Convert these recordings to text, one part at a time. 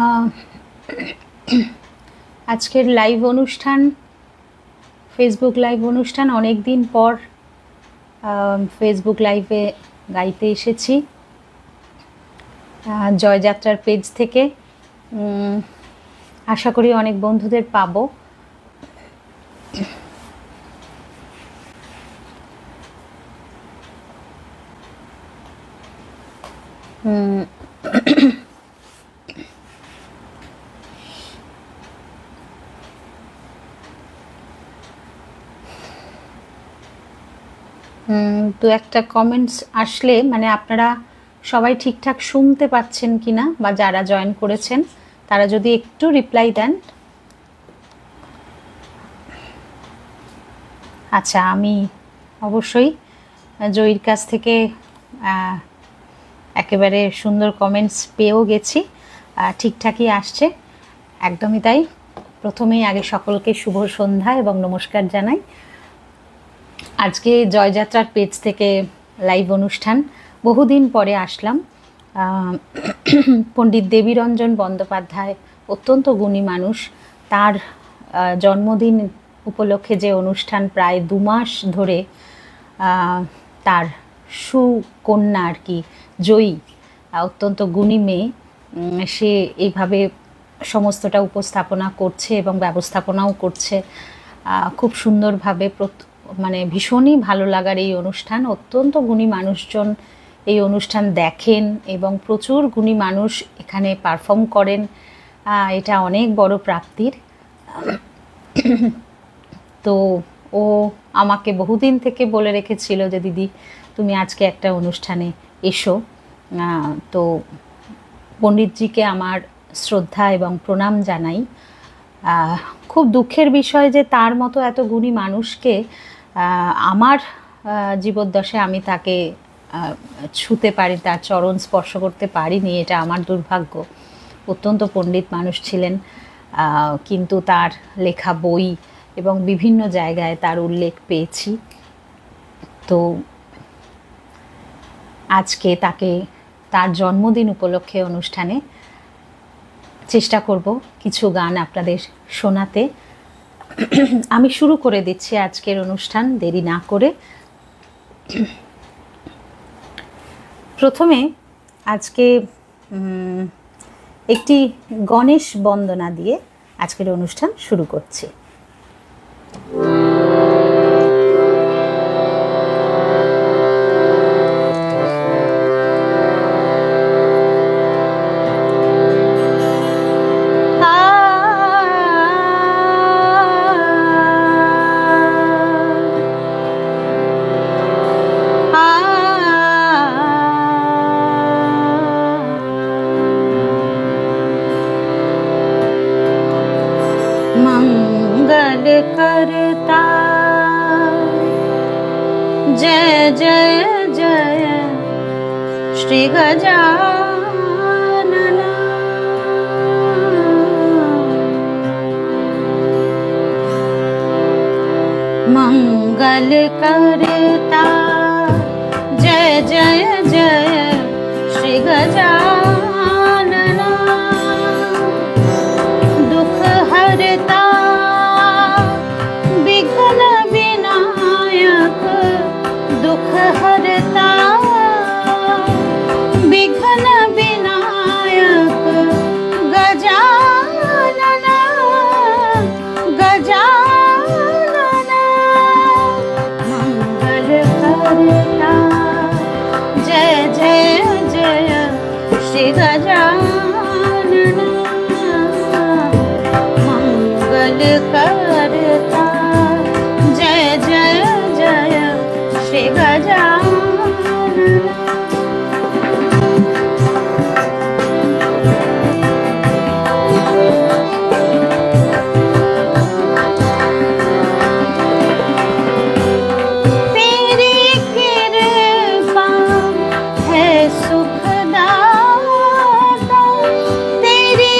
আহ, আজকের লাইভ অনুষ্ঠান, Facebook live অনুষ্ঠান, অনেক দিন পর ফেসবুক লাইভে গাইতে এসেছি জয়যাত্রার পেজ থেকে। আশা করি অনেক বন্ধুদের পাবো। তো একটা কমেন্টস আসলে মানে আপনারা সবাই ঠিকঠাক শুনতে পাচ্ছেন কিনা, বা যারা জয়েন করেছেন তারা যদি একটু রিপ্লাই দেন। আচ্ছা, আমি অবশ্যই জয়ীর কাছ থেকে একেবারে সুন্দর কমেন্টস পেয়েও গেছি, ঠিকঠাকই আসছে, একদমই তাই। প্রথমেই আগে সকলকে শুভ সন্ধ্যা এবং নমস্কার জানাই। আজকে জয়যাত্রার পেজ থেকে লাইভ অনুষ্ঠান, বহুদিন পরে আসলাম। পণ্ডিত দেবীরঞ্জন বন্দ্যোপাধ্যায় অত্যন্ত গুণী মানুষ, তার জন্মদিন উপলক্ষে যে অনুষ্ঠান, প্রায় 2 মাস ধরে তার সুকন্যা আর কি, জয়ী, অত্যন্ত গুণী মেয়ে, সে এইভাবে সমস্তটা উপস্থাপনা করছে এবং ব্যবস্থাপনাও করছে খুব সুন্দরভাবে। মানে ভীষণই ভালো লাগার এই অনুষ্ঠান। অত্যন্ত গুণী মানুষজন এই অনুষ্ঠান দেখেন এবং প্রচুর গুণী মানুষ এখানে পারফর্ম করেন, এটা অনেক বড় প্রাপ্তির। তো ও আমাকে বহুদিন থেকে বলে রেখেছিল যে দিদি তুমি আজকে একটা অনুষ্ঠানে এসো। তো পণ্ডিতজিকে আমার শ্রদ্ধা এবং প্রণাম জানাই। খুব দুঃখের বিষয় যে তার মতো এত গুণী মানুষকে আমার জীবদ্দশায় আমি তাকে ছুঁতে পারি, তার চরণ স্পর্শ করতে পারিনি, এটা আমার দুর্ভাগ্য। অত্যন্ত পণ্ডিত মানুষ ছিলেন, কিন্তু তার লেখা বই এবং বিভিন্ন জায়গায় তার উল্লেখ পেয়েছি। তো আজকে তাকে তার জন্মদিন উপলক্ষে অনুষ্ঠানে চেষ্টা করব কিছু গান আপনাদের শোনাতে। আমি শুরু করে দিচ্ছি আজকের অনুষ্ঠান দেরি না করে। প্রথমে আজকে একটি গণেশ বন্দনা দিয়ে আজকের অনুষ্ঠান শুরু করছি। मंगल करता जय जय जय श्री गजानन, मंगल करता जय जय जय श्री गजानन, दुख हरता विघ्न विनायक, दुख हरता विघ्न विनायक, गजानन गजानन, मंगल करता जय जय जय श्री गजानन, मंगल करता जय जय जय श्री गजानन। तेरी कृपा है सुखदाता, तेरी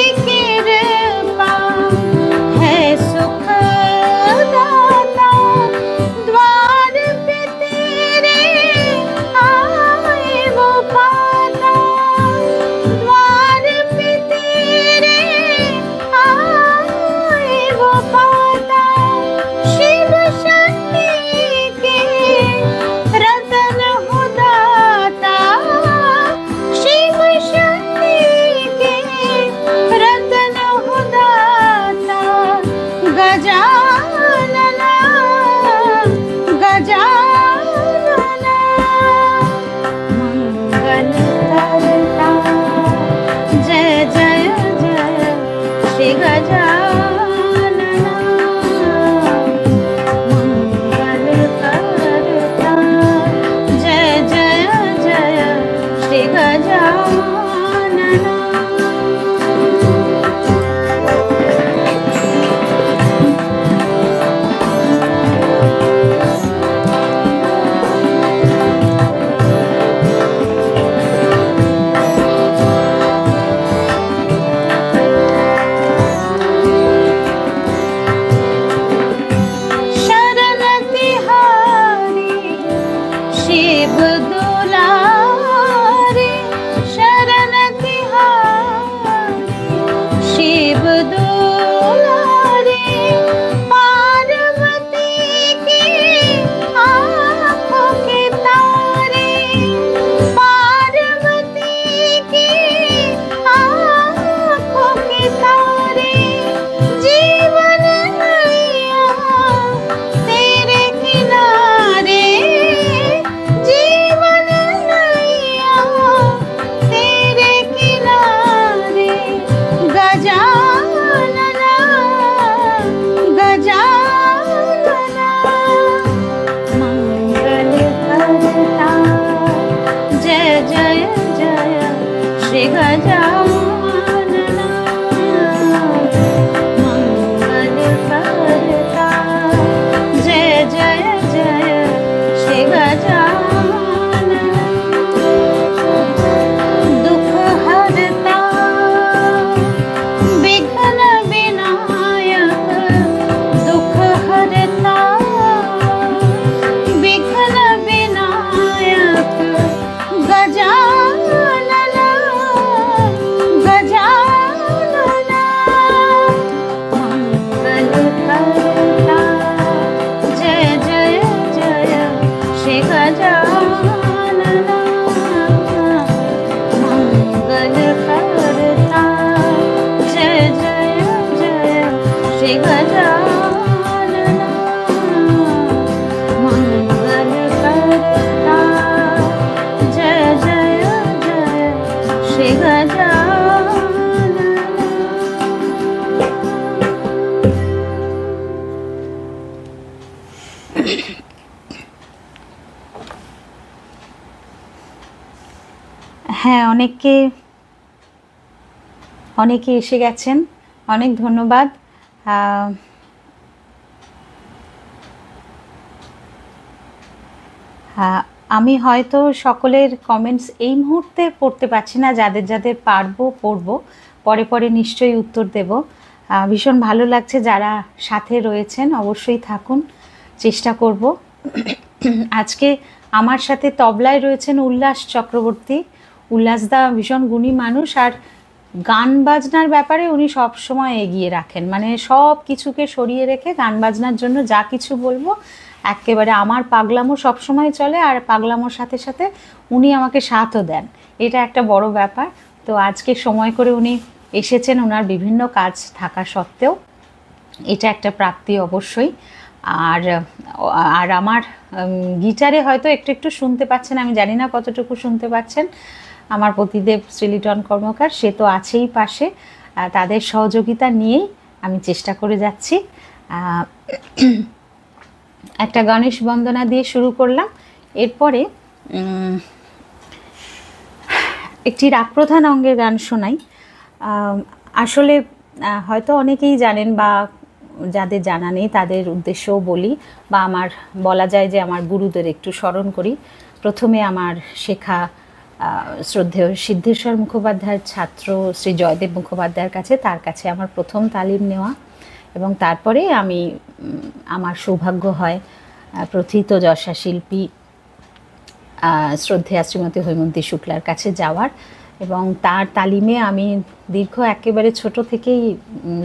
गजानना मंगल करता। जय जय जय श्री गजानना। शिव दुलारे शरण तिहारी, शिव दुलारे पार्वती की आँखों के तारे, पार्वती की आँखों के तारे। जीवन नैया तेरे किनारे, जीवन नैया तेरे किनारे। गजानना गजानना मंगल करता। जय जय जय श्री गजानना मंगल करता। जय जय जय श्री गजानना। दुख हरता विघ्न विनायक, दुख हरता विघ्न विनायक। गजानना गजानना मंगल करता। जय जय जय श्री गजानना मंगल करता। जय जय जय श्री गजानना मंगल करता। जय जय जय श्री गजानना। হ্যাঁ, অনেকে এসে গেছেন, অনেক ধন্যবাদ। আমি হয়তো সকলের কমেন্টস এই মুহূর্তে পড়তে পারছি না, যাদের যাদের পারবো পড়বো, পরে পরে নিশ্চয়ই উত্তর দেব। ভীষণ ভালো লাগছে যারা সাথে রয়েছেন, অবশ্যই থাকুন, চেষ্টা করব। আজকে আমার সাথে তবলায় রয়েছেন উল্লাস চক্রবর্তী। উল্লাসদা ভীষণ গুণী মানুষ, আর গান বাজনার ব্যাপারে উনি সব সময় এগিয়ে রাখেন, মানে সব কিছুকে সরিয়ে রেখে গান বাজনার জন্য যা কিছু বলবো একেবারে আমার পাগলামো সবসময় চলে, আর পাগলামোর সাথে সাথে উনি আমাকে সাথও দেন, এটা একটা বড় ব্যাপার। তো আজকে সময় করে উনি এসেছেন, ওনার বিভিন্ন কাজ থাকা সত্ত্বেও, এটা একটা প্রাপ্তি অবশ্যই। আর আর আমার গিটারে হয়তো একটু একটু শুনতে পাচ্ছেন, আমি জানি না কতটুকু শুনতে পাচ্ছেন, আমার পতিদেব শ্রীলিটন কর্মকার, সে তো আছেই পাশে, তাদের সহযোগিতা নিয়েই আমি চেষ্টা করে যাচ্ছি। একটা গণেশ বন্দনা দিয়ে শুরু করলাম, এরপরে একটি রাগ প্রধান অঙ্গের গান শোনাই। আসলে হয়তো অনেকেই জানেন, বা যাদের জানা নেই তাদের উদ্দেশ্যও বলি, বা আমার বলা যায় যে আমার গুরুদের একটু স্মরণ করি। প্রথমে আমার শেখা শ্রদ্ধেয় সিদ্ধেশ্বর মুখোপাধ্যায়ের ছাত্র শ্রী জয়দেব মুখোপাধ্যায়ের কাছে, তার কাছে আমার প্রথম তালিম নেওয়া, এবং তারপরে আমি আমার সৌভাগ্য হয় প্রথিত যশা শিল্পী শ্রদ্ধেয়া শ্রীমতী হৈমন্তী শুক্লার কাছে যাওয়ার, এবং তার তালিমে আমি দীর্ঘ একেবারে ছোট থেকেই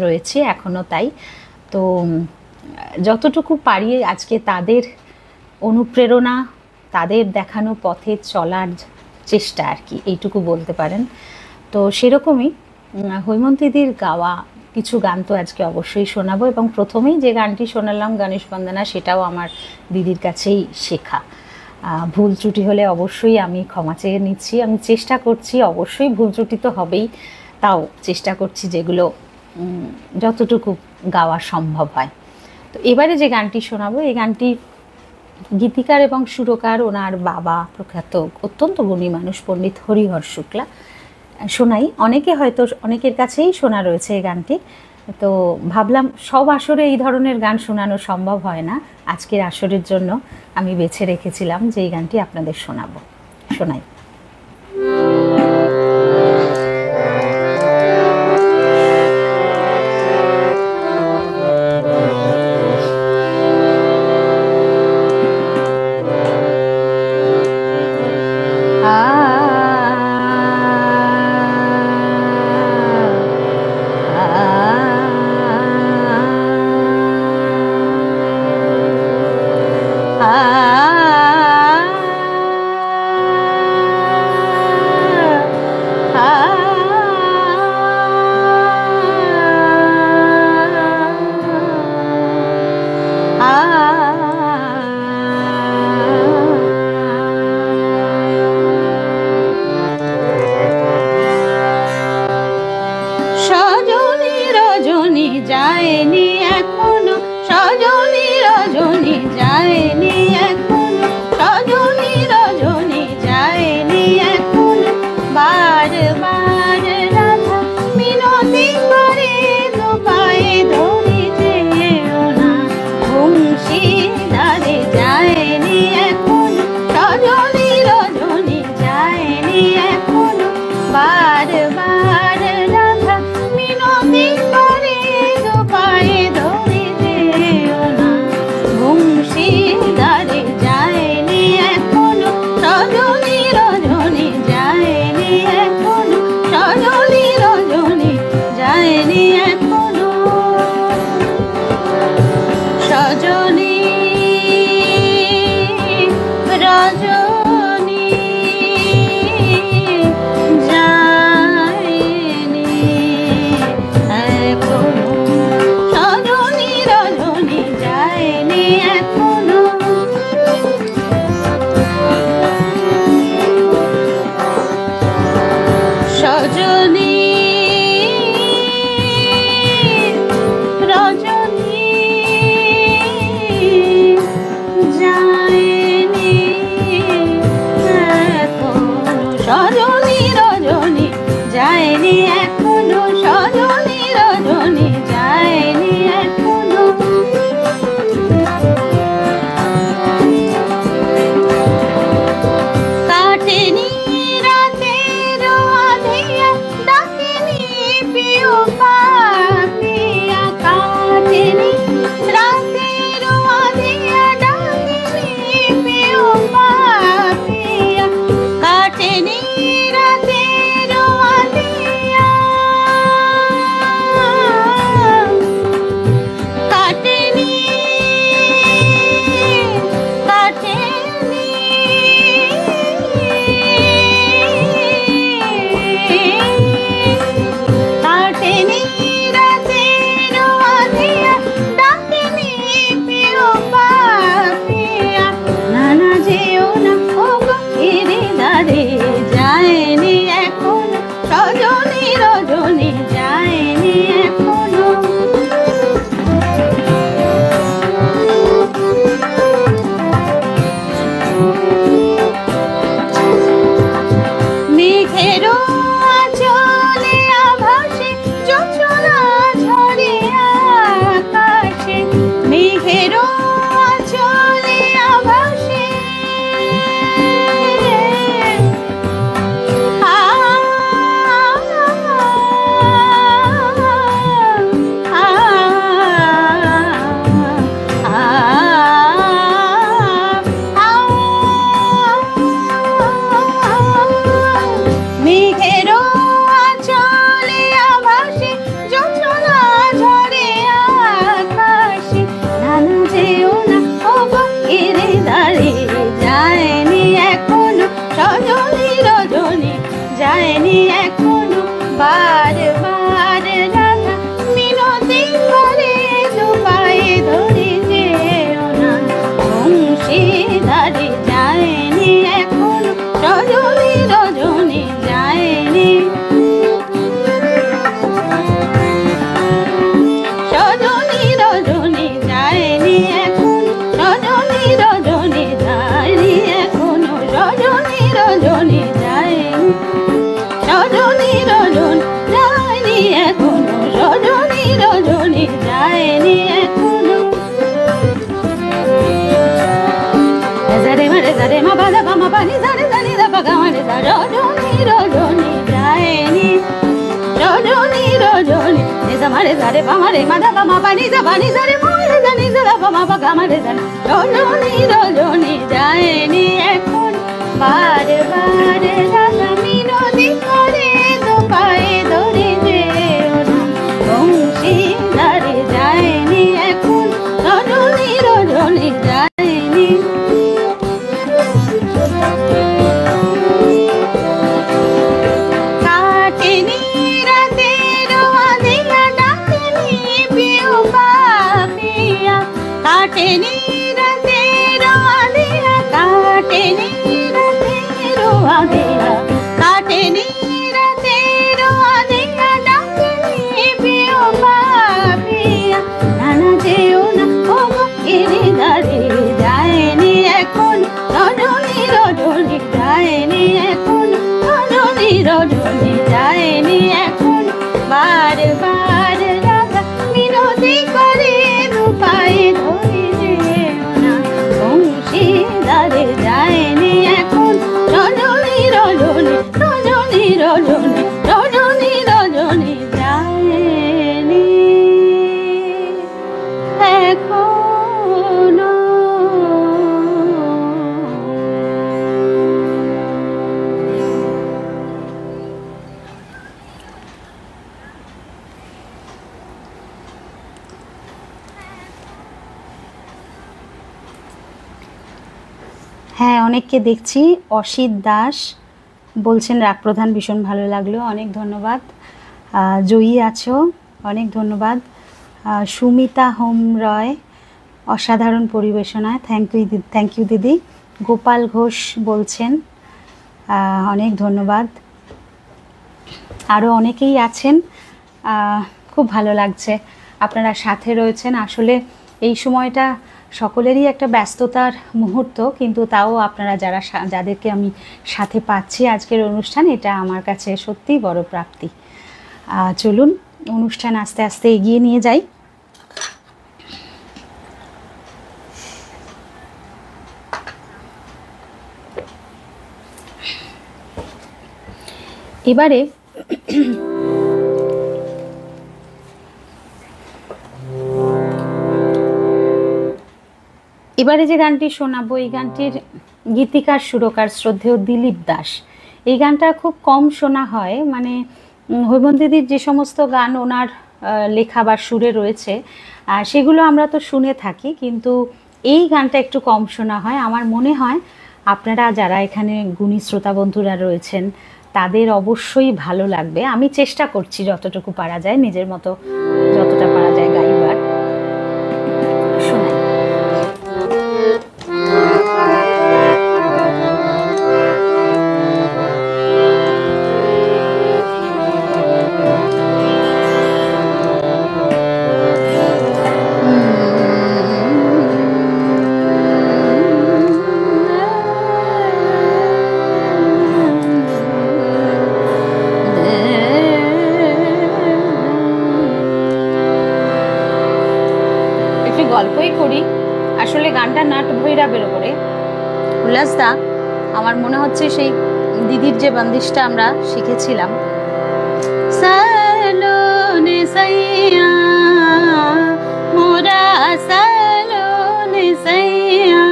রয়েছি, এখনও তাই। তো যতটুকু পারি আজকে তাদের অনুপ্রেরণা, তাদের দেখানো পথে চলার চেষ্টা আর কি, এইটুকু বলতে পারেন। তো সেরকমই হৈমন্তীদির গাওয়া কিছু গান তো আজকে অবশ্যই শোনাবো, এবং প্রথমেই যে গানটি শোনালাম গণেশ বন্দনা, সেটাও আমার দিদির কাছেই শেখা। ভুল ত্রুটি হলে অবশ্যই আমি ক্ষমা চেয়ে নিচ্ছি, আমি চেষ্টা করছি, অবশ্যই ভুল ত্রুটি তো হবেই, তাও চেষ্টা করছি যেগুলো যতটুকু গাওয়া সম্ভব হয়। তো এবারে যে গানটি শোনাবো, এই গানটি গীতিকার এবং সুরকার ওনার বাবা প্রখ্যাত অত্যন্ত গুণী মানুষ পণ্ডিত হরিহর শুক্লা। শোনাই, অনেকে হয়তো অনেকের কাছেই শোনা রয়েছে এই গানটি। তো ভাবলাম সব আসরে এই ধরনের গান শোনানো সম্ভব হয় না, আজকের আসরের জন্য আমি বেছে রেখেছিলাম যে এই গানটি আপনাদের শোনাবো। শোনাই। সজনী রজনী যায়নি এখনো, সজনী রজনী যায়নি এখনো, সজনী রজনী যায়নি এখনো, বারবার রাধা মিনতি করে তো পায়ে ধরে যেও না, বংশীধারে যায়নি এখনো, সজনী রজনী যায়নি এখনো, বারবার রাধা মিনতি করে তো পায়ে ধরে যেও না, বংশীধারে রজনী রজনী নিজা মারে জারে বামারে মাদা বামা পানি যা পানি জারে মারে জানি জারা বামা বা গামারে জানা রজনী রজনী যায়নি এখন বারে বারে রাজা মিনতি করে তো পায়ে ধরে যেও না বংশী ধারে যায়নি এখন রজনী রজনী যায়নি কাটেনি রাতের আঁধিয়া ডাকেনি পিউ পাপিয়া কাটেনি রাতের আঁধিয়া কাটেনি রাতের আঁধিয়া কাটেনি রাতের আঁধিয়া ডাকেনি পিউ পাপিয়া নানা যেও না ওগো গিরিধারে যায়নি এখন রজনী রজনী যায়নি এখন রজনী রজনী যায়নি এখন বার বার রাজা মিনতি করে দু পায়ে ধরে যেও না বংশী ধারে যায়নি এখন রজনী রজনী রজনী রজনী রজনী রজনী যায়নি এখনো। হ্যাঁ, অনেককে দেখছি। অসিত দাস বলছেন রাগ প্রধান ভীষণ ভালো লাগলো, অনেক ধন্যবাদ। জয়ী আছো, অনেক ধন্যবাদ। সুমিতা হোম রয় অসাধারণ পরিবেশনায়, থ্যাংক ইউ দিদি। গোপাল ঘোষ বলছেন অনেক ধন্যবাদ। আরও অনেকেই আছেন, খুব ভালো লাগছে আপনারা সাথে রয়েছেন। আসলে এই সময়টা সকলেরই একটা ব্যস্ততার মুহূর্ত, কিন্তু তাও আপনারা যাদেরকে আমি সাথে পাচ্ছি আজকের অনুষ্ঠান, এটা আমার কাছে সত্যিই বড় প্রাপ্তি। চলুন অনুষ্ঠান আস্তে আস্তে এগিয়ে নিয়ে যাই। এবারে যে গানটি শোনাবো, এই গানটির গীতিকার সুরকার শ্রদ্ধেয় দিলীপ দাস। এই গানটা খুব কম শোনা হয়, মানে হৈমন্তীদির যে সমস্ত গান ওনার লেখা বা সুরে রয়েছে সেগুলো আমরা তো শুনে থাকি, কিন্তু এই গানটা একটু কম শোনা হয়। আমার মনে হয় আপনারা যারা এখানে গুণী শ্রোতা বন্ধুরা রয়েছেন তাদের অবশ্যই ভালো লাগবে। আমি চেষ্টা করছি যতটুকু পারা যায়, নিজের মতো যতটা পারা যায় গাইবার। শোনাই। গল্পই করি, আসলে গানটা নাট ভৈরবের উপরে। উল্লাসদা, আমার মনে হচ্ছে সেই দিদির যে বন্দিশটা আমরা শিখেছিলাম, সালোনে সাইয়া মোরা সালোনে সাইয়া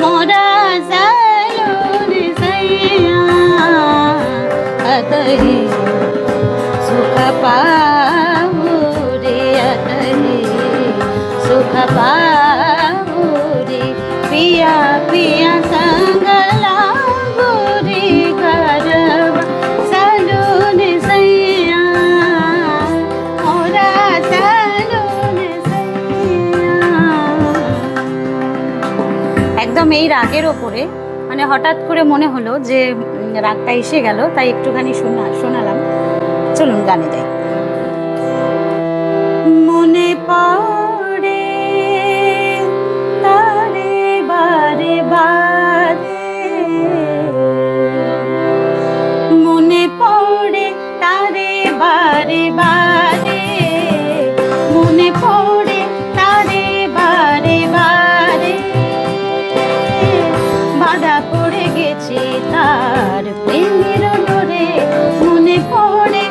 মোরা সালোনে সাইয়া আতহি সুখ পাবো রে আতহি सुख पाबो रे पिया पिया संग लागो रे करबा सालोने सैया मोरा सालोने सैया। একদম এই রাগের ওপরে, মানে হঠাৎ করে মনে হলো যে রাগটা এসে গেল, তাই একটুখানি শোনালাম। চলুন গানে যাই। মনে পড়ে তারে বারে বারে, মনে পড়ে তারে বারে বারে, মনে পড়ে তারে বারে বারে, বাধা পড়ে গেছে তার প্রেমের ডোরে, মনে পড়ে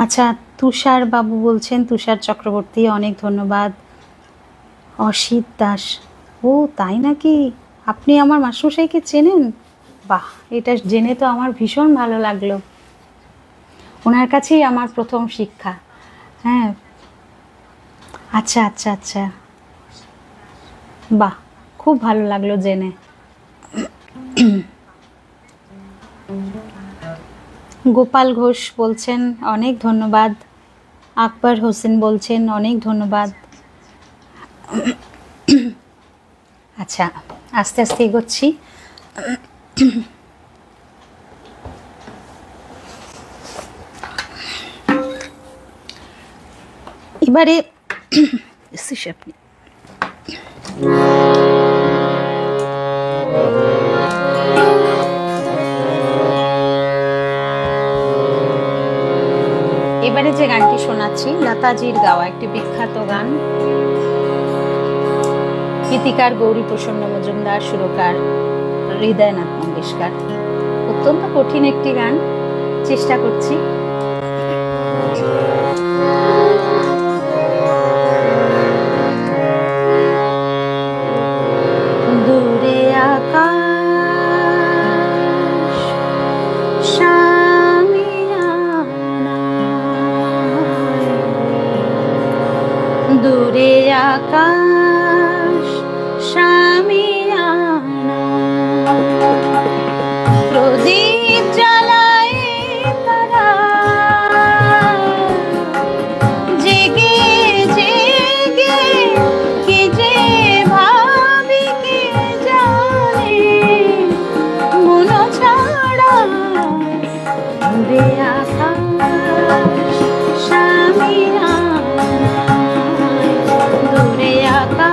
আচ্ছা, তুষার বাবু বলছেন, তুষার চক্রবর্তী, অনেক ধন্যবাদ। অসিত দাস, ও তাই নাকি, আপনি আমার মাস্টারমশাইকে চেনেন? বাহ, এটা জেনে তো আমার ভীষণ ভালো লাগলো। ওনার কাছেই আমার প্রথম শিক্ষা। হ্যাঁ, আচ্ছা আচ্ছা আচ্ছা, বাহ, খুব ভালো লাগলো জেনে। গোপাল ঘোষ বলছেন অনেক ধন্যবাদ। আকবর হোসেন বলছেন অনেক ধন্যবাদ। আচ্ছা, আস্তে আস্তে এগোচ্ছি। এবারে আপনি এবারে যে গানটি শোনাচ্ছি লতাজির গাওয়া একটি বিখ্যাত গান, গীতিকার গৌরী প্রসন্ন মজুমদার, সুরকার হৃদয়নাথ মঙ্গেশকর। অত্যন্ত কঠিন একটি গান, চেষ্টা করছি। দূরে আকাশ দূরে আকাশ শামিয়ানা, প্রদীপ জ্বালায় তারা জেগে জেগে, কে যে ভাবি কে জানে, মন ছাড়া দূরে আকাশ শামিয়ানা, দূরে আকাশ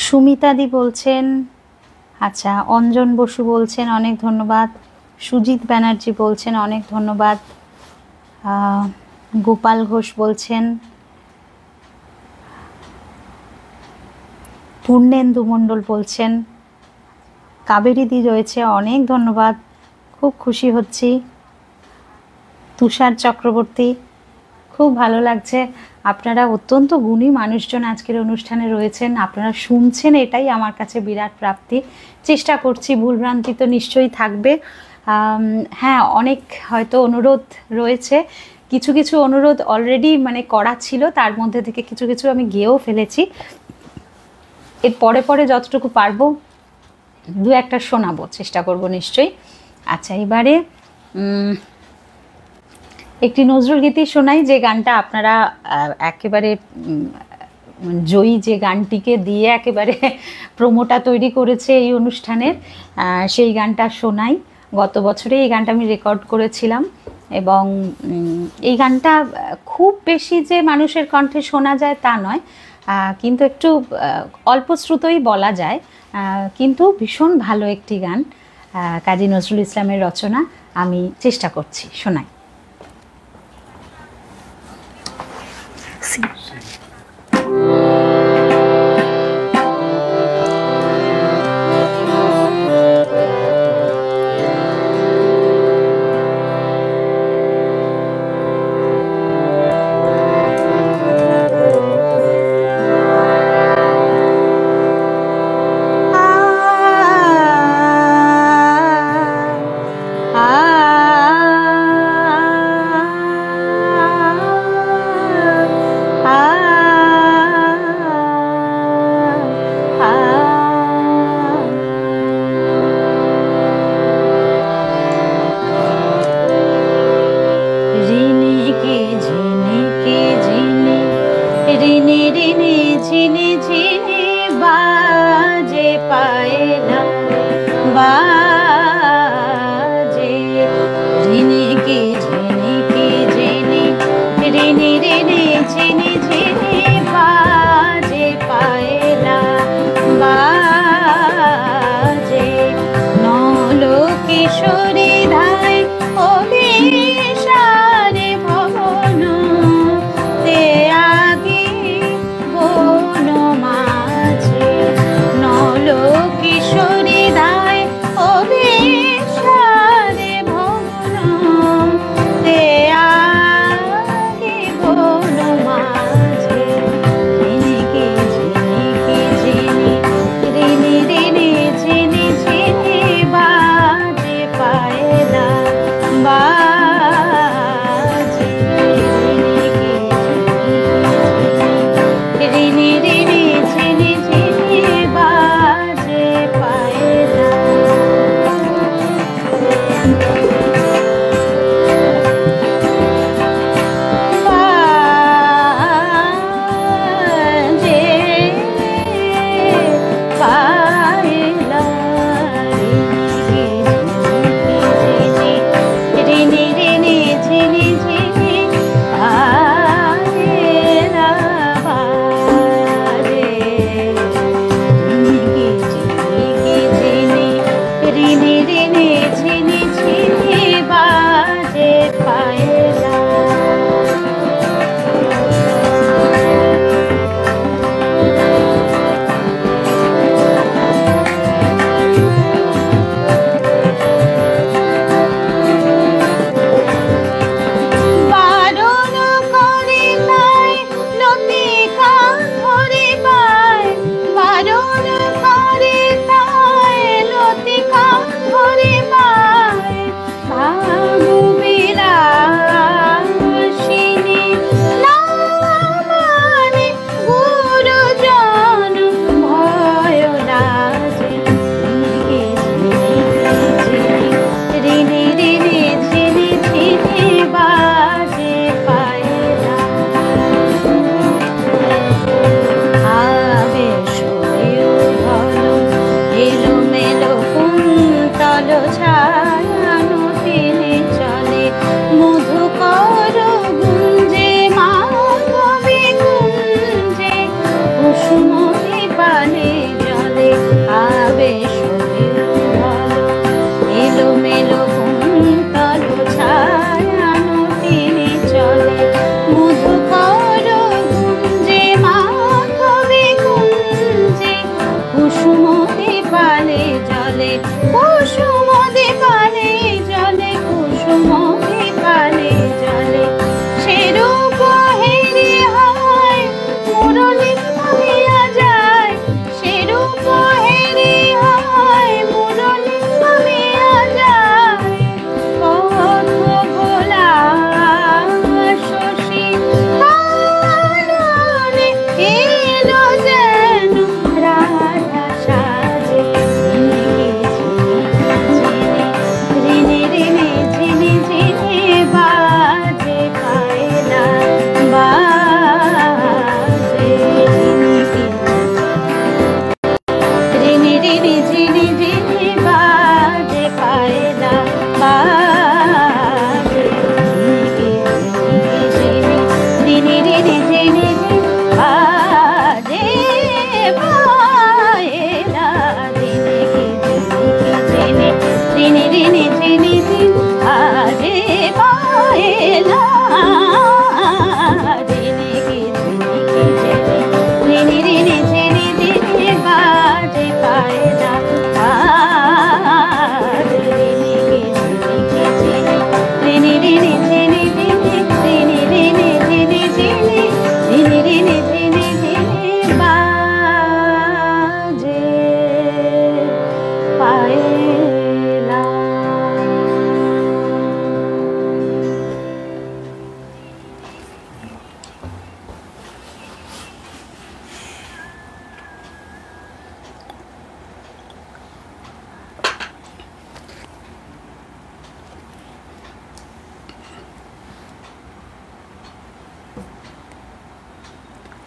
সুমিতাদি বলছেন, আচ্ছা অঞ্জন বসু বলছেন অনেক ধন্যবাদ, সুজিত ব্যানার্জি বলছেন অনেক ধন্যবাদ, গোপাল ঘোষ বলছেন, পূর্ণেন্দু মণ্ডল বলছেন, কাবেরীদি রয়েছে অনেক ধন্যবাদ, খুব খুশি হচ্ছি, তুষার চক্রবর্তী খুব ভালো লাগছে। আপনারা অত্যন্ত গুণী মানুষজন আজকের অনুষ্ঠানে রয়েছেন, আপনারা শুনছেন, এটাই আমার কাছে বিরাট প্রাপ্তি। চেষ্টা করছি, ভুলভ্রান্তি তো নিশ্চয়ই থাকবে। হ্যাঁ, অনেক হয়তো অনুরোধ রয়েছে, কিছু কিছু অনুরোধ অলরেডি মানে করা ছিল, তার মধ্যে থেকে কিছু কিছু আমি গেয়েও ফেলেছি। এর পরে পরে যতটুকু পারবো দু একটা শোনাবো, চেষ্টা করব নিশ্চয়ই। আচ্ছা, এবারে একটি নজরুল গীতি শোনাই, যে গানটা আপনারা একেবারে জয়ী, যে গানটিকে দিয়ে একেবারে প্রোমোটা তৈরি করেছে এই অনুষ্ঠানের, সেই গানটা শোনাই। গত বছরে এই গানটা আমি রেকর্ড করেছিলাম, এবং এই গানটা খুব বেশি যে মানুষের কণ্ঠে শোনা যায় তা নয়, কিন্তু একটু অল্প শ্রুতই বলা যায়, কিন্তু ভীষণ ভালো একটি গান, কাজী নজরুল ইসলামের রচনা। আমি চেষ্টা করছি, শোনাই।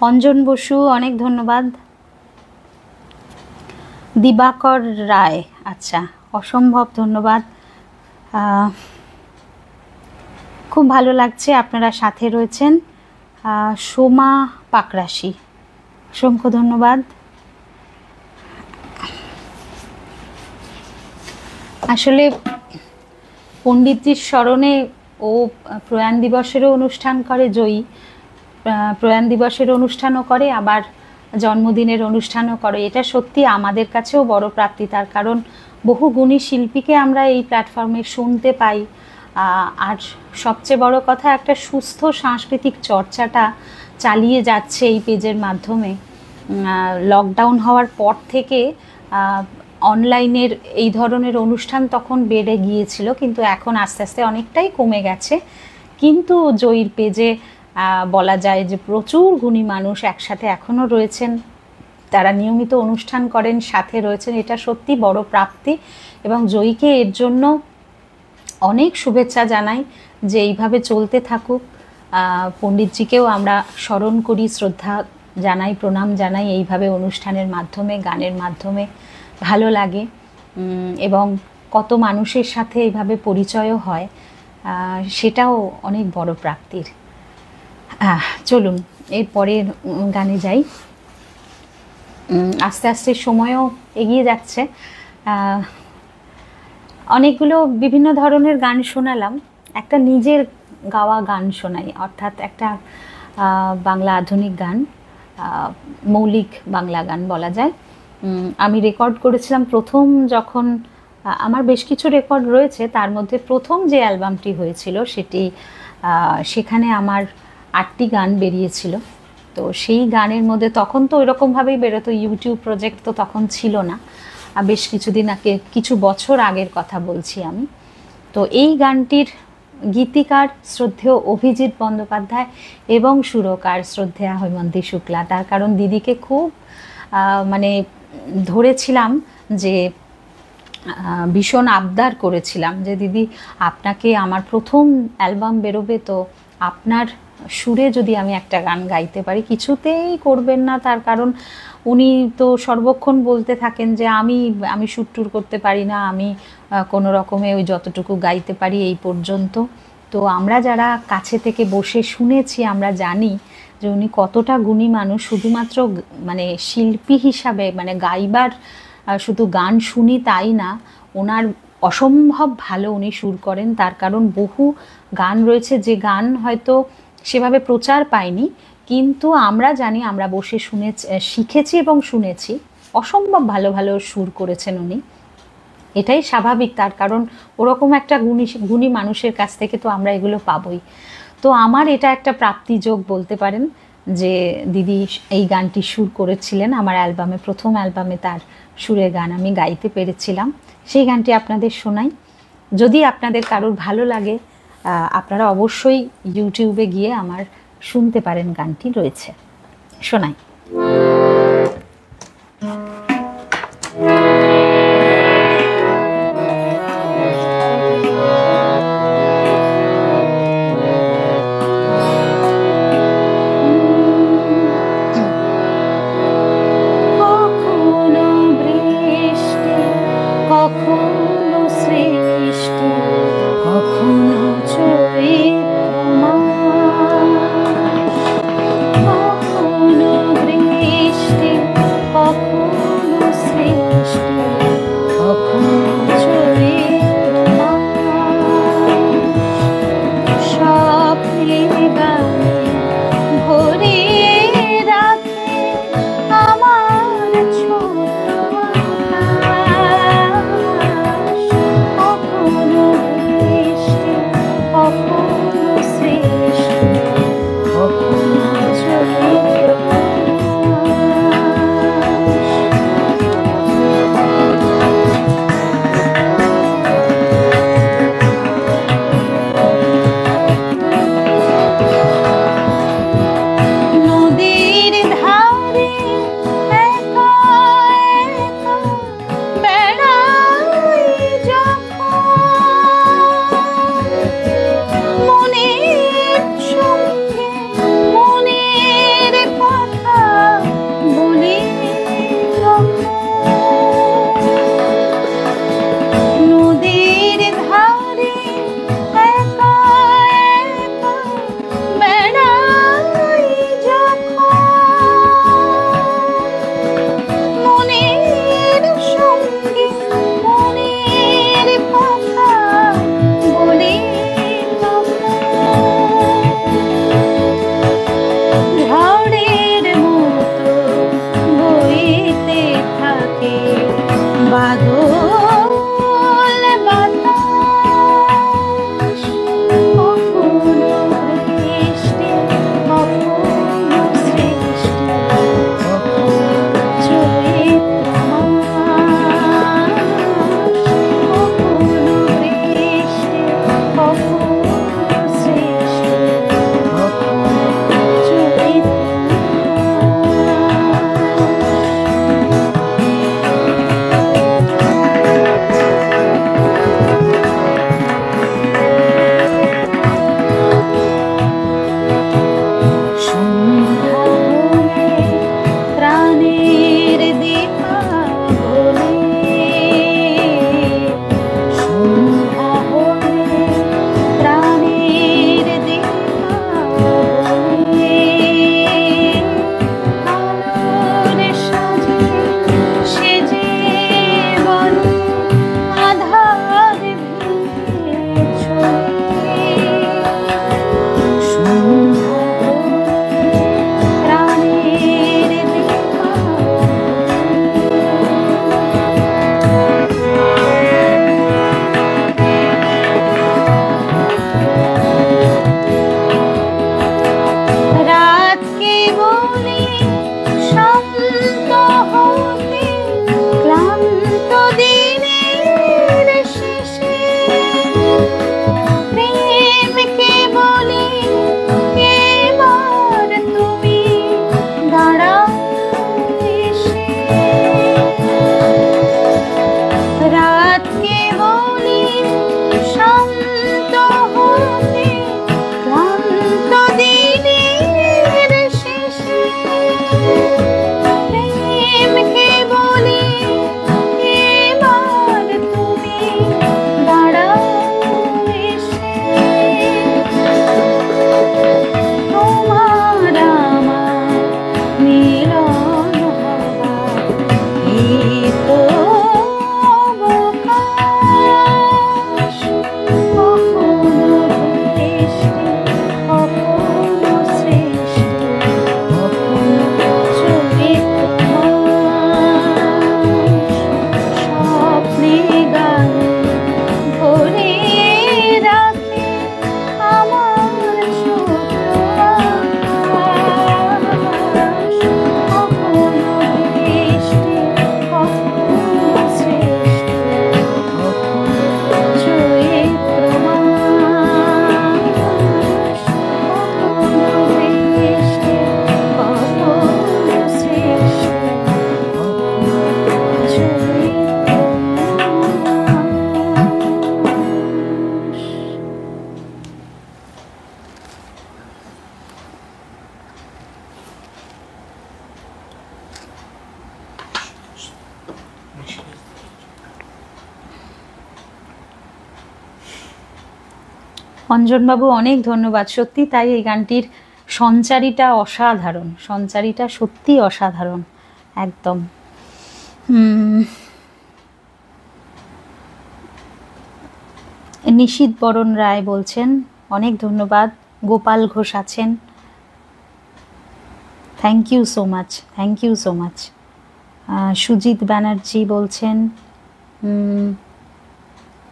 অঞ্জন বসু অনেক ধন্যবাদ। দিবাকর রায়, আচ্ছা অসম্ভব ধন্যবাদ। খুব ভালো লাগছে আপনারা সাথে রয়েছেন। সোমা পাকরাশি, অসংখ্য ধন্যবাদ। আসলে পণ্ডিতজির স্মরণে ও প্রয়াণ দিবসেরও অনুষ্ঠান করে, জয়ী প্রয়াণ দিবসের অনুষ্ঠানও করে, আবার জন্মদিনের অনুষ্ঠানও করে। এটা সত্যি আমাদের কাছেও বড় প্রাপ্তি, তার কারণ বহু গুণী শিল্পীকে আমরা এই প্ল্যাটফর্মে শুনতে পাই। আর সবচেয়ে বড় কথা, একটা সুস্থ সাংস্কৃতিক চর্চাটা চালিয়ে যাচ্ছে এই পেজের মাধ্যমে। লকডাউন হওয়ার পর থেকে অনলাইনের এই ধরনের অনুষ্ঠান তখন বেড়ে গিয়েছিল, কিন্তু এখন আস্তে আস্তে অনেকটাই কমে গেছে। কিন্তু জয়ীর পেজে বলা যায় যে প্রচুর গুণী মানুষ একসাথে এখনও রয়েছেন, তারা নিয়মিত অনুষ্ঠান করেন, সাথে রয়েছেন। এটা সত্যি বড় প্রাপ্তি এবং জয়ীকে এর জন্য অনেক শুভেচ্ছা জানাই যে এইভাবে চলতে থাকুক। পণ্ডিতজিকেও আমরা স্মরণ করি, শ্রদ্ধা জানাই, প্রণাম জানাই এইভাবে অনুষ্ঠানের মাধ্যমে, গানের মাধ্যমে। ভালো লাগে এবং কত মানুষের সাথে এইভাবে পরিচয়ও হয়, সেটাও অনেক বড় প্রাপ্তির। চলুন এরপরের গানে যাই। আস্তে আস্তে সময়ও এগিয়ে যাচ্ছে। অনেকগুলো বিভিন্ন ধরনের গান শোনালাম, একটা নিজের গাওয়া গান শোনাই, অর্থাৎ একটা বাংলা আধুনিক গান, মৌলিক বাংলা গান বলা যায়। আমি রেকর্ড করেছিলাম প্রথম, যখন আমার বেশ কিছু রেকর্ড রয়েছে, তার মধ্যে প্রথম যে অ্যালবামটি হয়েছিল সেটি, সেখানে আমার 8টি গান বেরিয়েছিল। তো সেই গানের মধ্যে তখন তো ওইরকমভাবেই বেরোতো, ইউটিউব প্রজেক্ট তো তখন ছিল না, বেশ কিছুদিন আগে, কিছু বছর আগের কথা বলছি আমি। তো এই গানটির গীতিকার শ্রদ্ধেয় অভিজিৎ বন্দ্যোপাধ্যায় এবং সুরকার শ্রদ্ধেয়া হৈমন্তী শুক্লা। তার কারণ দিদিকে খুব মানে ধরেছিলাম, যে ভীষণ আবদার করেছিলাম যে দিদি আপনাকে, আমার প্রথম অ্যালবাম বেরোবে, তো আপনার সুরে যদি আমি একটা গান গাইতে পারি। কিছুতেই করবেন না, তার কারণ উনি তো সর্বক্ষণ বলতে থাকেন যে আমি সুর টুর করতে পারি না, আমি কোনো রকমে ওই যতটুকু গাইতে পারি এই পর্যন্ত। তো আমরা যারা কাছে থেকে বসে শুনেছি, আমরা জানি যে উনি কতটা গুণী মানুষ। শুধুমাত্র মানে শিল্পী হিসাবে, মানে গাইবার, শুধু গান শুনি তাই না, ওনার অসম্ভব ভালো উনি সুর করেন। তার কারণ বহু গান রয়েছে যে গান হয়তো সেভাবে প্রচার পায়নি, কিন্তু আমরা জানি, আমরা বসে শিখেছি এবং শুনেছি, অসম্ভব ভালো ভালো সুর করেছেন উনি। এটাই স্বাভাবিক, তার কারণ ওরকম একটা গুণী মানুষের কাছ থেকে তো আমরা এগুলো পাবই। তো আমার এটা একটা প্রাপ্তিযোগ বলতে পারেন, যে দিদি এই গানটি সুর করেছিলেন আমার অ্যালবামে, প্রথম অ্যালবামে তার সুরের গান আমি গাইতে পেরেছিলাম। সেই গানটি আপনাদের শোনাই। যদি আপনাদের কারোর ভালো লাগে, আপনারা অবশ্যই ইউটিউবে গিয়ে আমার শুনতে পারেন, গানটি রয়েছে, শোনাই। অঞ্জনবাবু অনেক ধন্যবাদ। সত্যি তাই, এই গানটির সঞ্চারীটা অসাধারণ, সঞ্চারীটা সত্যি অসাধারণ একদম। নিশীথ বরণ রায় বলছেন অনেক ধন্যবাদ। গোপাল ঘোষ আছেন, thank you so much, thank you so much. Sujit Banerjee বলছেন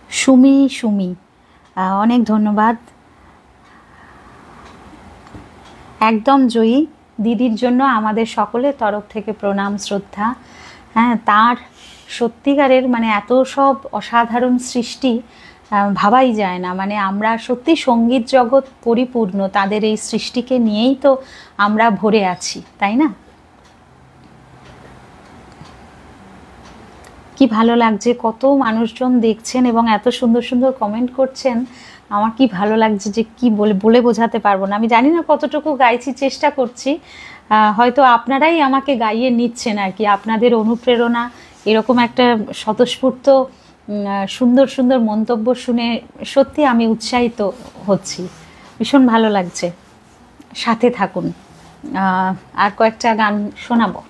সুমি অনেক ধন্যবাদ। একদম জয়ী দিদির জন্য আমাদের সকলের তরফ থেকে প্রণাম শ্রদ্ধা। হ্যাঁ, তার সত্যিকারের মানে এত সব অসাধারণ সৃষ্টি ভাবাই যায় না। মানে আমরা সত্যি সঙ্গীত জগৎ পরিপূর্ণ তাদের এই সৃষ্টিকে নিয়েই তো আমরা ভরে আছি, তাই না? কি ভালো লাগছে, কত মানুষজন দেখছেন এবং এত সুন্দর সুন্দর কমেন্ট করছেন। আমার কি ভালো লাগছে যে কি বলে বোঝাতে পারবো না। আমি জানি না কতটুকু গাইছি, চেষ্টা করছি। হয়তো আপনারাই আমাকে গাইয়ে নিচ্ছেন আর কি। আপনাদের অনুপ্রেরণা, এরকম একটা স্বতঃস্ফূর্ত সুন্দর সুন্দর মন্তব্য শুনে সত্যি আমি উৎসাহিত হচ্ছি, ভীষণ ভালো লাগছে। সাথে থাকুন, আর কয়েকটা গান শোনাবো।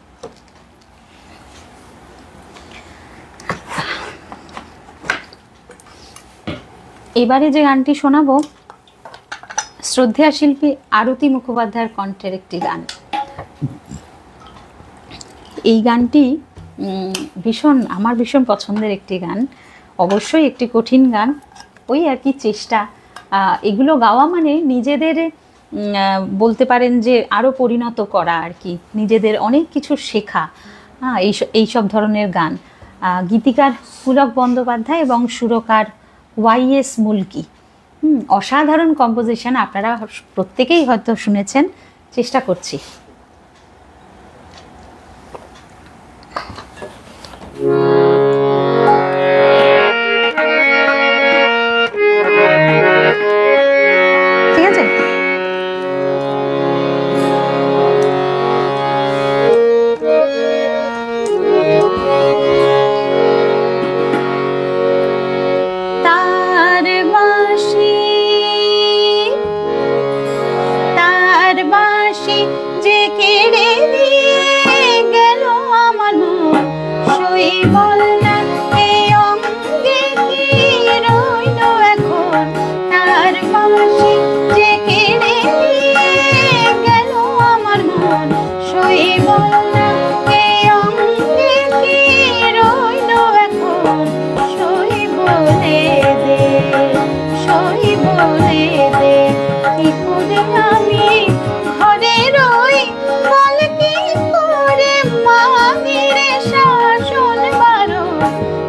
এবারে যে গানটি শোনাবো শ্রদ্ধেয়া শিল্পী আরতি মুখোপাধ্যায়ের কণ্ঠের একটি গান। এই গানটি আমার ভীষণ পছন্দের একটি গান, অবশ্যই একটি কঠিন গান। ওই আর কি চেষ্টা, এগুলো গাওয়া মানে নিজেদের বলতে পারেন যে আরও পরিণত করা আর কি, নিজেদের অনেক কিছু শেখা। এইসব ধরনের গান। গীতিকার পুলক বন্দ্যোপাধ্যায় এবং সুরকার YS মুলকি। অসাধারণ কম্পোজিশন, আপনারা প্রত্যেকেই হয়তো শুনেছেন। চেষ্টা করছি। ঠিক আছে? যে কেড়ে দিয়ে গেল আমার মন, সই বল না এই অঙ্গে কি রইল এখন। তার বাঁশি যে কেড়ে দিয়ে গেল আমার মন, সই বল না এই অঙ্গে কি রইল এখন। সই বলে দে, সই বলে দে, কি করে আমি ঘরে রই, বল কি করে মামির শাসন বারণ।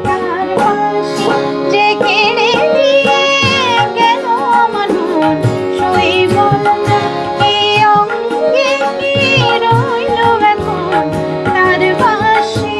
তার বাঁশি যে কেড়ে দিয়ে গেল আমার মন, সই বল না এই অঙ্গে কি রইল এখন। তার বাঁশি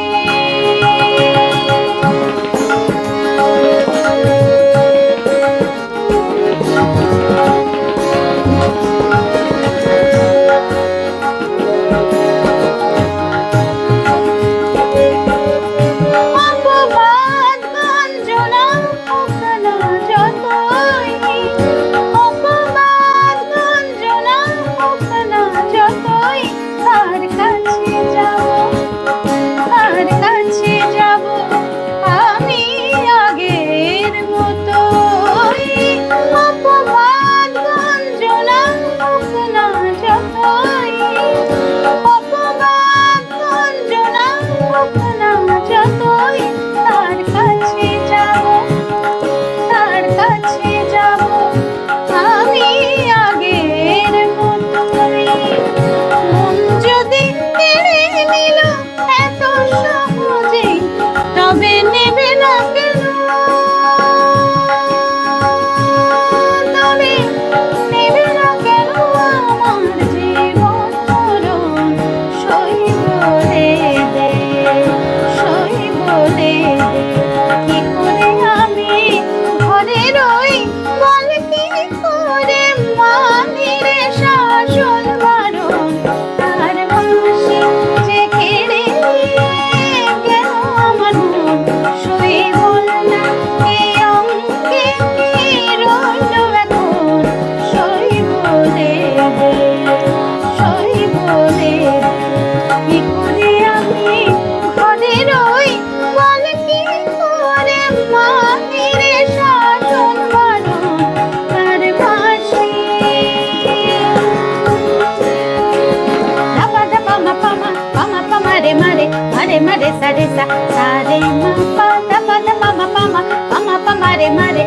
रे म रे सा रे सा सा रे म प ध प ध प म प म प म प म रे म रे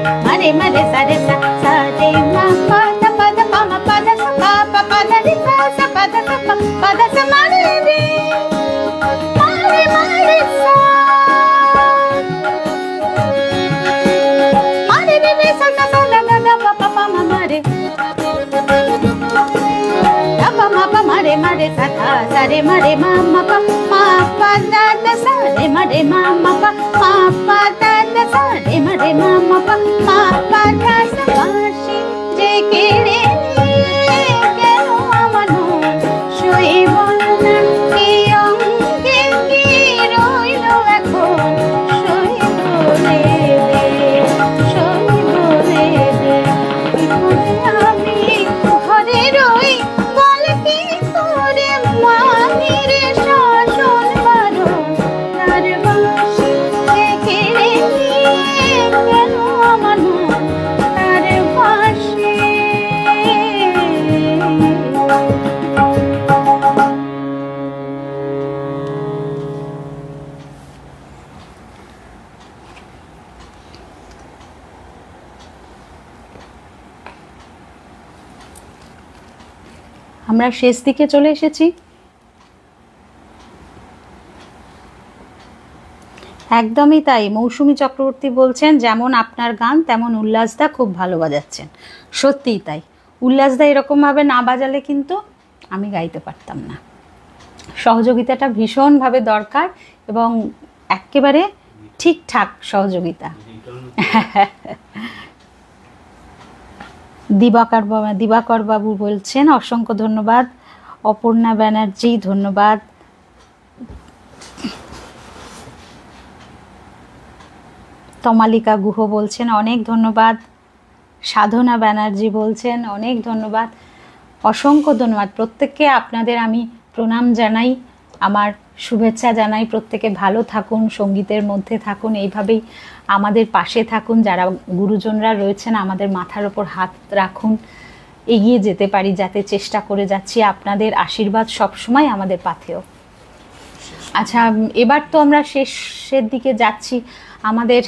म रे सा रे सा सा रे म प ध प ध प म प ध सा प प ध रे सा प ध सा प ध सा म रे रे म रे सा म रे रे सा सा सा ध ध प प प म म रे रे म रे सा धा सा रे म रे म म प म प ध ध सा रे म रे म म प म प ध ध सा रे म रे म म प म प ध सा বাঁশি যে কেড়ে নিয়ে গেল আমার মন শৈব না কি অঙ্গে কি রইল এখন শৈব রে শৈব রে আমি ঘরে রই আমরা শেষ দিকে চলে এসেছি। একদমই তাই, মৌসুমী চক্রবর্তী বলছেন যেমন আপনার গান তেমন উল্লাসদা খুব ভালো বাজাচ্ছেন। সত্যিই তাই, উল্লাসদা এরকমভাবে না বাজালে কিন্তু আমি গাইতে পারতাম না। সহযোগিতাটা ভীষণভাবে দরকার এবং একেবারে ঠিকঠাক সহযোগিতা। দিবাকর বাবু বলছেন অসংখ্য ধন্যবাদ। অপর্ণা ব্যানার্জি ধন্যবাদ। তমালিকা গুহ বলছেন অনেক ধন্যবাদ। সাধনা ব্যানার্জি বলছেন অনেক ধন্যবাদ। অসংখ্য ধন্যবাদ প্রত্যেককে। আপনাদের আমি প্রণাম জানাই, আমার শুভেচ্ছা জানাই। প্রত্যেকে ভালো থাকুন, সঙ্গীতের মধ্যে থাকুন, এইভাবেই আমাদের পাশে থাকুন। যারা গুরুজনরা রয়েছেন আমাদের মাথার ওপর হাত রাখুন, এগিয়ে যেতে পারি যাতে চেষ্টা করে যাচ্ছি। আপনাদের আশীর্বাদ সবসময় আমাদের পাথেয়। আচ্ছা, এবার তো আমরা শেষের দিকে যাচ্ছি। আমাদের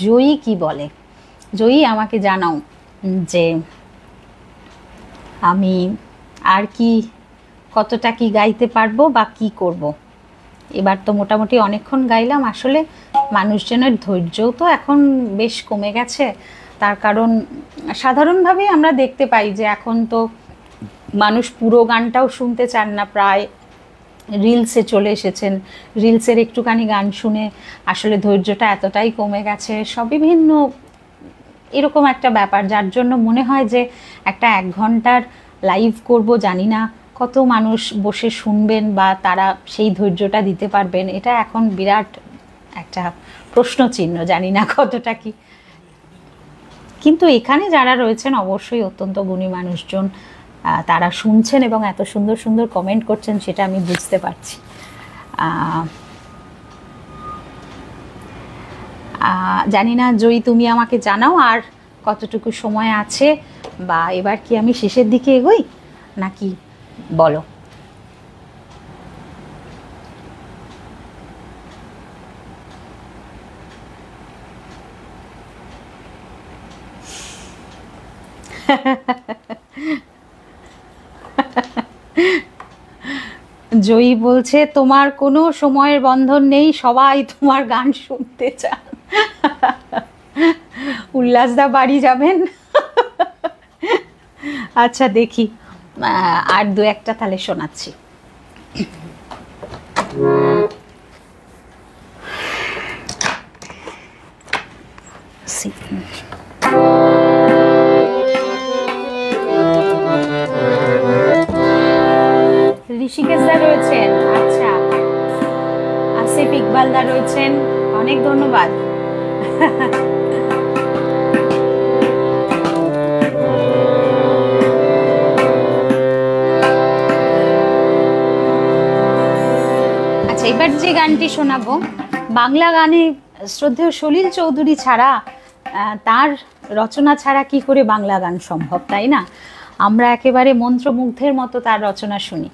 জয়ী কি বলে? জয়ী আমাকে জানাও যে আমি আর কি কতটা কি গাইতে পারবো বা কি করব। এবার তো মোটামুটি অনেকক্ষণ গাইলাম। আসলে মানুষজনের ধৈর্যও তো এখন বেশ কমে গেছে। তার কারণ সাধারণভাবেই আমরা দেখতে পাই যে এখন তো মানুষ পুরো গানটাও শুনতে চান না, প্রায় রিলসে চলে এসেছেন। রিলসের একটুখানি গান শুনে আসলে ধৈর্যটা এতটাই কমে গেছে। সব বিভিন্ন এরকম একটা ব্যাপার, যার জন্য মনে হয় যে একটা 1 ঘন্টার লাইভ করব, জানি না কত মানুষ বসে শুনবেন বা তারা সেই ধৈর্যটা দিতে পারবেন। এটা এখন বিরাট একটা প্রশ্নচিহ্ন, জানি না কতটা কি। কিন্তু এখানে যারা রয়েছেন অবশ্যই অত্যন্ত গুণী মানুষজন, তারা শুনছেন এবং এত সুন্দর সুন্দর কমেন্ট করছেন, সেটা আমি বুঝতে পারছি। জানি না জয়ী, তুমি আমাকে জানাও আর কতটুকু সময় আছে, বা এবার কি আমি শেষের দিকে এগোই নাকি বলো। জয়ী বলছে তোমার কোনো সময়ের বন্ধন নেই, সবাই তোমার গান শুনতে চান। উল্লাসদা বাড়ি যাবেন। আচ্ছা দেখি, আর 2-1টা তাহলে শোনাচ্ছি। ঋষিকেশদা রয়েছেন, আচ্ছা আসিফ ইকবালদা রয়েছেন, অনেক ধন্যবাদ। আচ্ছা, এবার যে গানটি শোনাবো, বাংলা গানে শ্রদ্ধেয় সলিল চৌধুরী ছাড়া, তার রচনা ছাড়া কি করে বাংলা গান সম্ভব, তাই না? আমরা একেবারে মন্ত্রমুগ্ধের মতো তার রচনা শুনি।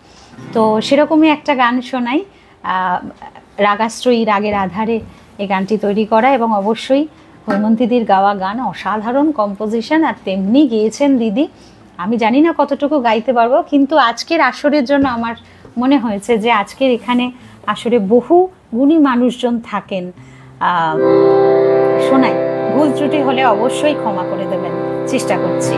তো সেরকমই একটা গান শোনাই, রাগাশ্রয়ী, রাগের আধারে এই গানটি তৈরি করা, এবং অবশ্যই হৈমন্তীদির গাওয়া গান অসাধারণ কম্পোজিশন, আর তেমনি গেয়েছেন দিদি। আমি জানি না কতটুকু গাইতে পারবো, কিন্তু আজকের আসরের জন্য আমার মনে হয়েছে যে আজকের এখানে আসরে বহু গুণী মানুষজন থাকেন। শোনাই, ভুল ত্রুটি হলে অবশ্যই ক্ষমা করে দেবেন, চেষ্টা করছি।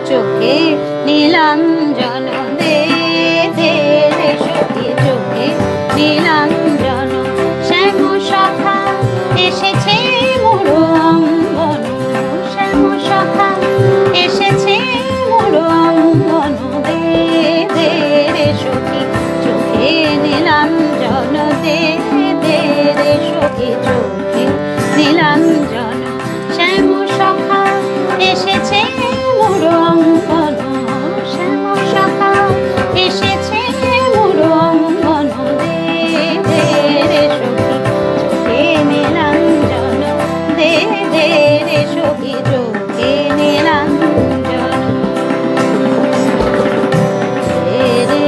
চোখে নীলাঞ্জন দে দে রে সখী চোখে নীলাঞ্জন, শ্যাম শাখা এসেছে মোর অঙ্গন, শ্যাম শাখা এসেছে মোর অঙ্গন, দে দে রে সখী চোখে নীলাঞ্জন, দে দে রে সখী চোখে নীলাঞ্জন, শ্যাম শাখা এসেছে মোর অঙ্গন, শ্যাম শাখা এসেছে মোর অঙ্গন, দে দে রে সখী চোখে নীলাঞ্জন, দে দে রে সখী চোখে নীলাঞ্জন, দে রে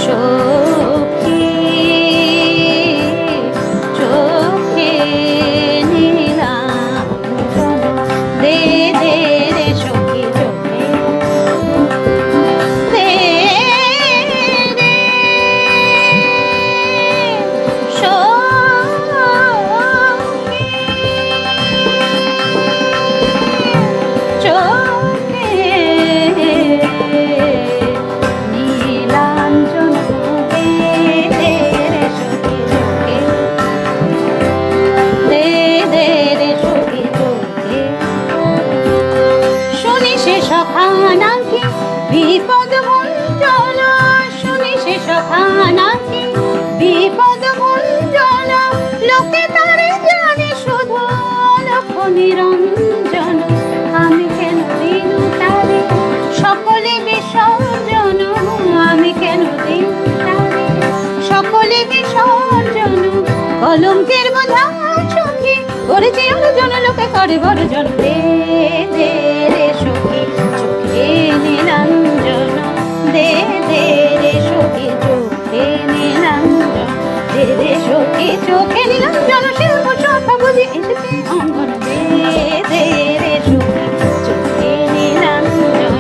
সখী চোখে নীলাঞ্জন, দে দে রে সখী চোখে, দে রে সখী চোখে নীলাঞ্জন, দে দে রে সখী চোখে, দে দে রে সখী চোখে, শুনি সে সখা নাকি বিপদ ভঞ্জন, শুনি সে সখা নাকি বিপদ ভঞ্জন, লোকে তারে জানে শুধু লক্ষ নিরঞ্জন, আমি কেন দিন তারে সকলে বিসর্জন, আমি কেন দিন তারে সকলে বিসর্জন, কলঙ্কের বোঝা সখী করেছি অর্জন, লোকে করে বর্জন, দে দে রে সখী চোখে নীলাঞ্জন, দে দে রে সখী চোখে নীলাঞ্জন, দে রে সখী চোখে নীলাঞ্জন, শ্যাম শাখা বুঝি এসেছে অঙ্গন, দে দে রে সখী চোখে নীলাঞ্জন,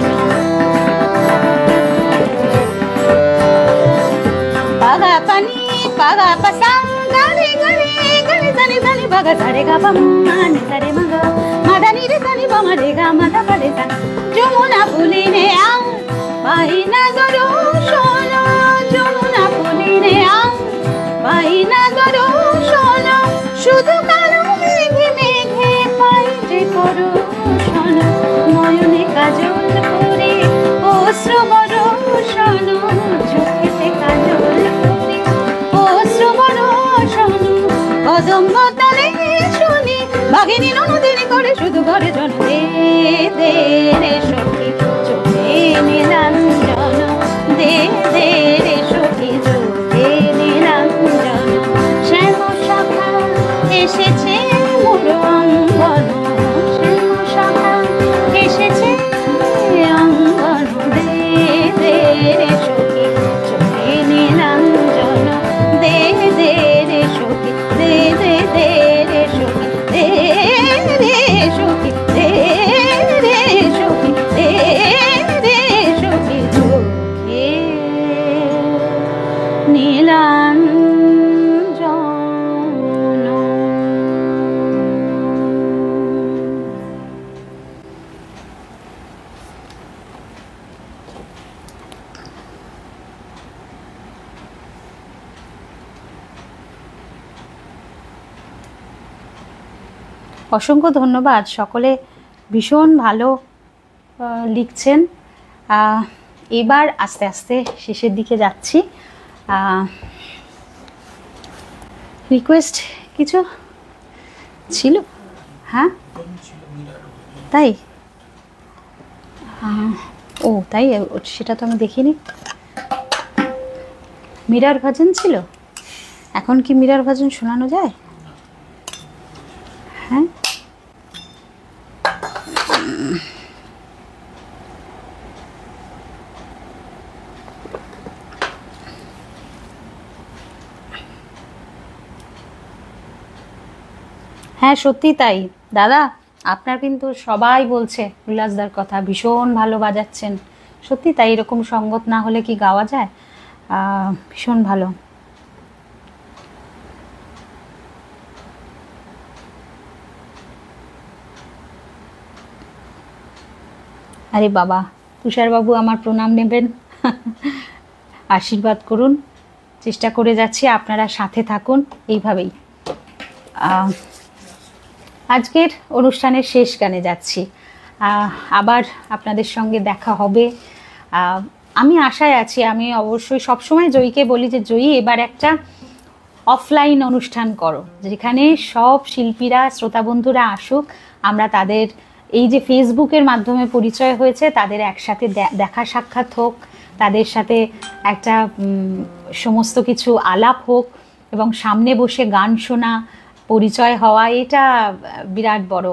পাগা পানি পাগা পাসা গারে গারে গারে জানি জানি বাগা সারে গা পা মানে সারে মাগা মাদা নি রে জানি বামা রে গা মাদা পারে সা, যমুনা পুলিনে আ পাইনা গরো সোনা, যমুনা পুলিনে আ পাইনা গরো সোনা, শুধু কালো মেঘে মেঘে পাই যে করো সোনা, নয়নে কাজল করে অশ্রু বরষণ, চোখেতে কাজল করে অশ্রু বরষণ, কদম্ব তলে শুনি বাঘিনী ননদিনী করে শুধু ঘরে জন, দে দে রে সখী চোখে নীলাঞ্জন, দে দে রে সখী চোখে নীলাঞ্জন, শ্যাম শাখা এসেছে মোর অঙ্গন, শ্যাম শাখা এসেছে অঙ্গন, দে দে রে সখী চোখে নীলাঞ্জন, দে দে রে সখী, দে দে দে রে সখী, দে রে সখী, দে রে সখী, দে রে সখী চোখে অসংখ্য ধন্যবাদ। সকলে ভীষণ ভালো লিখছেন। এবার আস্তে আস্তে শেষের দিকে যাচ্ছি। রিকোয়েস্ট কিছু ছিল? হ্যাঁ তাই? ও তাই, সেটা তো আমি দেখিনি। মিরার ভজন ছিল? এখন কি মিরার ভজন শোনানো যায়? হ্যাঁ হ্যাঁ সত্যি তাই দাদা, আপনার কিন্তু সবাই বলছে উল্লাসদার কথা, ভীষণ ভালো বাজাচ্ছেন। সত্যি তাই, এরকম সঙ্গত না হলে কি গাওয়া যায়? ভীষণ ভালো। আরে বাবা, তুষারবাবু আমার প্রণাম নেবেন, আশীর্বাদ করুন। চেষ্টা করে যাচ্ছি, আপনারা সাথে থাকুন এইভাবেই। আজকের অনুষ্ঠানের শেষ গানে যাচ্ছি। আবার আপনাদের সঙ্গে দেখা হবে, আমি আশায় আছি। আমি অবশ্যই সবসময় জয়ীকে বলি যে জয়ী এবার একটা অফলাইন অনুষ্ঠান করো, যেখানে সব শিল্পীরা শ্রোতা বন্ধুরা আসুক, আমরা তাদের এই যে ফেসবুকের মাধ্যমে পরিচয় হয়েছে তাদের একসাথে দেখা সাক্ষাৎ হোক, তাদের সাথে একটা সমস্ত কিছু আলাপ হোক এবং সামনে বসে গান শোনা, পরিচয় হওয়া, এটা বিরাট বড়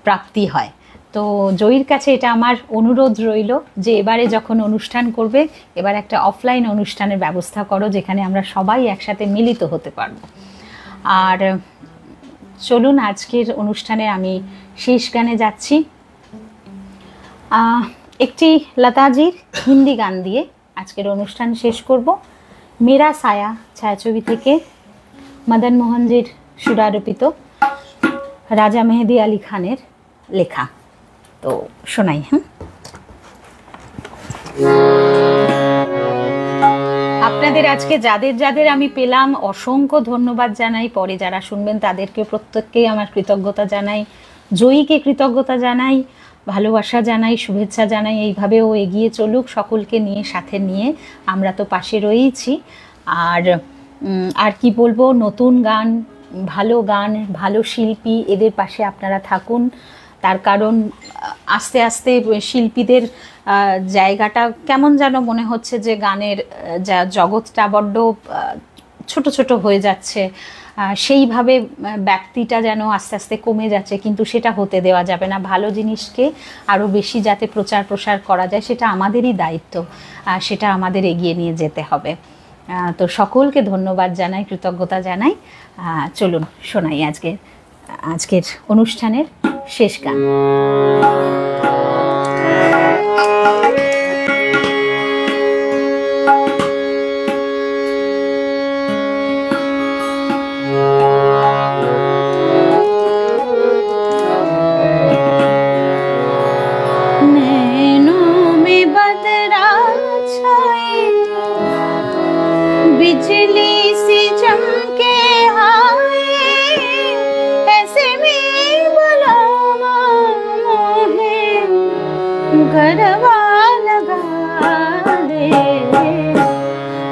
প্রাপ্তি হয়। তো জয়ীর কাছে এটা আমার অনুরোধ রইল যে এবারে যখন অনুষ্ঠান করবে এবার একটা অফলাইন অনুষ্ঠানের ব্যবস্থা করো, যেখানে আমরা সবাই একসাথে মিলিত হতে পারব। আর চলুন আজকের অনুষ্ঠানে আমি শেষ গানে যাচ্ছি। একটি লতাজির হিন্দি গান দিয়ে আজকের অনুষ্ঠান শেষ করব। মেরা সায়া ছায়াছবি থেকে মদন মোহনজির সুরারোপিত, রাজা মেহেদি আলী খানের লেখা। তো শোনাই। আপনাদের আজকে যাদের যাদের আমি পেলাম অসংখ্য ধন্যবাদ জানাই। পরে যারা শুনবেন তাদেরকে প্রত্যেককেই আমার কৃতজ্ঞতা জানাই, জয়ীকে কৃতজ্ঞতা জানাই, ভালোবাসা জানাই, শুভেচ্ছা জানাই। এইভাবেও এগিয়ে চলুক, সকলকে নিয়ে সাথে নিয়ে, আমরা তো পাশে রয়েইছি। আর কি বলবো, নতুন গান, ভালো শিল্পী, এদের পাশে আপনারা থাকুন। তার কারণ আস্তে আস্তে শিল্পীদের জায়গাটা কেমন যেন মনে হচ্ছে যে গানের যা জগৎটা বড্ড ছোট ছোট হয়ে যাচ্ছে, সেইভাবে ব্যক্তিটা যেন আস্তে আস্তে কমে যাচ্ছে, কিন্তু সেটা হতে দেওয়া যাবে না। ভালো জিনিসকে আরও বেশি যাতে প্রচার প্রসার করা যায়, সেটা আমাদেরই দায়িত্ব, সেটা আমাদের এগিয়ে নিয়ে যেতে হবে। তো সকলকে ধন্যবাদ জানাই, কৃতজ্ঞতা জানাই। চলুন শোনাই আজকের অনুষ্ঠানের শেষ গান। बिजली सी चमके आए ऐसे में बुलावा मोहे गरबा लगा दे,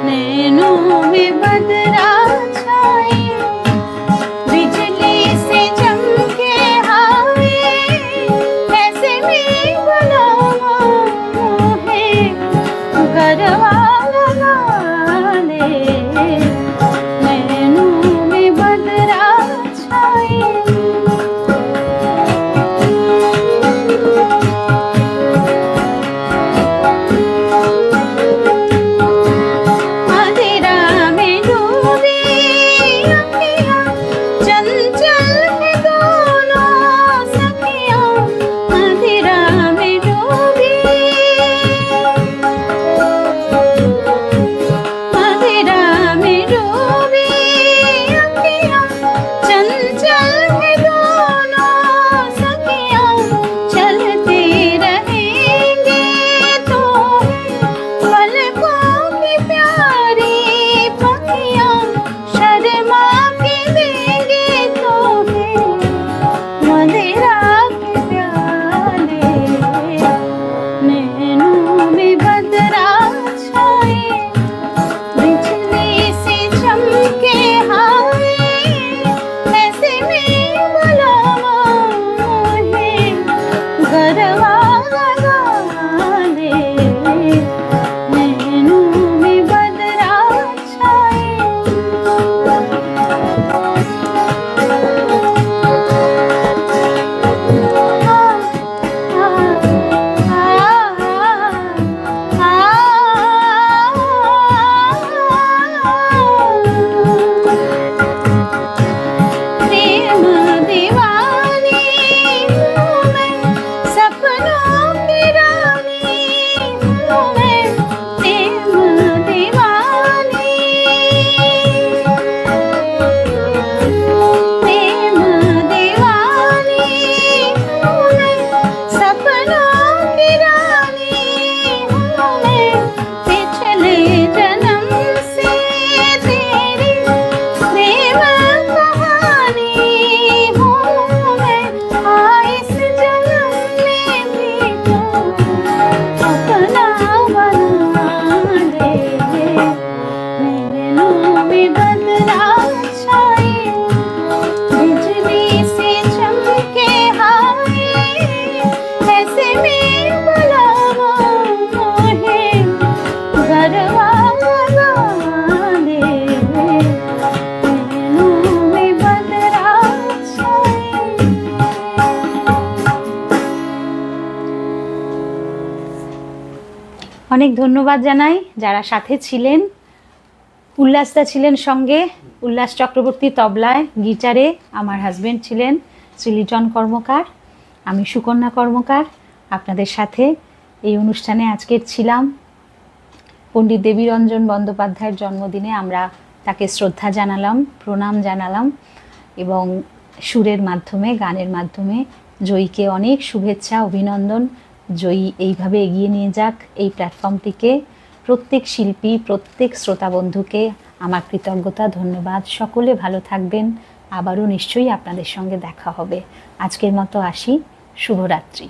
नैनों में बदरा छाए बिजली से चमके आए ऐसे में बुलावा मोहे गरबा অনেক ধন্যবাদ জানাই যারা সাথে ছিলেন। উল্লাসদা ছিলেন সঙ্গে, উল্লাস চক্রবর্তী তবলায়, গিটারে আমার হাজবেন্ড ছিলেন শ্রী লিটন কর্মকার, আমি সুকন্যা কর্মকার। আপনাদের সাথে এই অনুষ্ঠানে আজকের ছিলাম। পণ্ডিত দেবীরঞ্জন বন্দ্যোপাধ্যায়ের জন্মদিনে আমরা তাকে শ্রদ্ধা জানালাম, প্রণাম জানালাম এবং সুরের মাধ্যমে, গানের মাধ্যমে জয়ীকে অনেক শুভেচ্ছা, অভিনন্দন। জয়ী এইভাবে এগিয়ে নিয়ে যাক এই প্ল্যাটফর্মটিকে। প্রত্যেক শিল্পী, প্রত্যেক শ্রোতা বন্ধুকে আমার কৃতজ্ঞতা, ধন্যবাদ। সকলে ভালো থাকবেন। আবারও নিশ্চয়ই আপনাদের সঙ্গে দেখা হবে। আজকের মতো আসি। শুভরাত্রি।